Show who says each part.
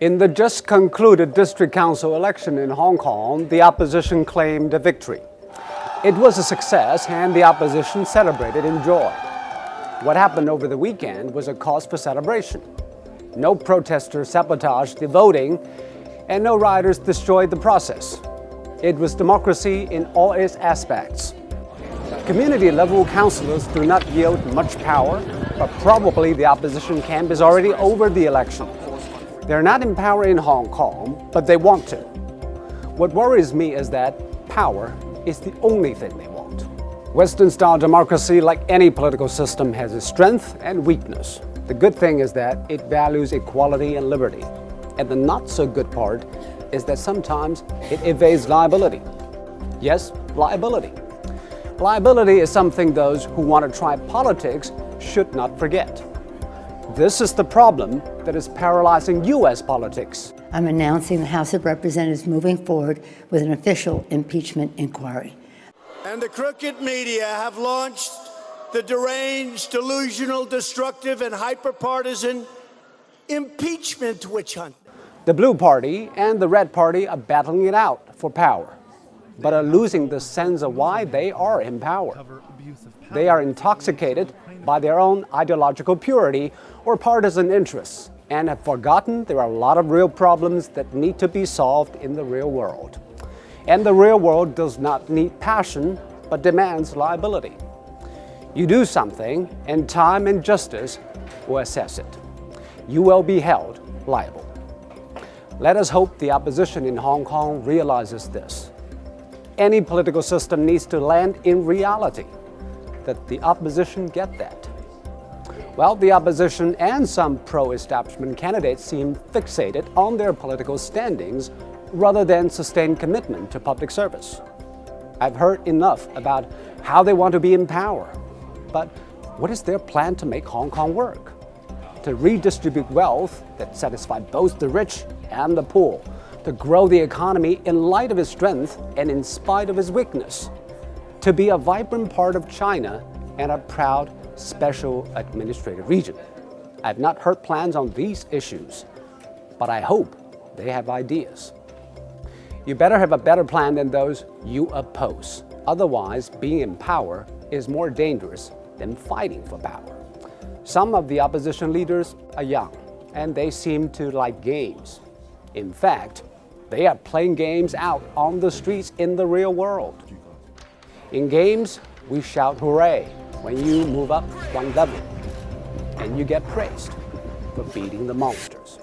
Speaker 1: In the just concluded district council election in Hong Kong, the opposition claimed a victory. It was a success and the opposition celebrated in joy. What happened over the weekend was a cause for celebration. No protesters sabotaged the voting and no rioters destroyed the process. It was democracy in all its aspects. Community-level councillors do not yield much power, but probably the opposition camp is already over the election. They're not in power in Hong Kong, but they want to. What worries me is that power is the only thing they want. Western-style democracy, like any political system, has its strength and weakness. The good thing is that it values equality and liberty. And the not-so-good part is that sometimes it evades liability. Yes, liability. Liability is something those who want to try politics should not forget. This is the problem that is paralyzing U.S. politics.
Speaker 2: I'm announcing the House of Representatives moving forward with an official impeachment inquiry.
Speaker 3: And the crooked media have launched the deranged, delusional, destructive, and hyper-partisan impeachment witch hunt.
Speaker 1: The Blue Party and the Red Party are battling it out for power, but are losing the sense of why they are in power. They are intoxicated by their own ideological purity or partisan interests and have forgotten there are a lot of real problems that need to be solved in the real world. And the real world does not need passion, but demands liability. You do something, and time and justice will assess it. You will be held liable. Let us hope the opposition in Hong Kong realizes this. Any political system needs to land in reality, that the opposition get that. Well, the opposition and some pro-establishment candidates seem fixated on their political standings rather than sustained commitment to public service. I've heard enough about how they want to be in power, but what is their plan to make Hong Kong work? To redistribute wealth that satisfies both the rich and the poor, to grow the economy in light of its strength and in spite of its weakness, to be a vibrant part of China and a proud special administrative region. I've not heard plans on these issues, but I hope they have ideas. You better have a better plan than those you oppose. Otherwise, being in power is more dangerous than fighting for power. Some of the opposition leaders are young, and they seem to like games. In fact, they are playing games out on the streets in the real world. In games, we shout hooray when you move up one level, and you get praised for beating the monsters.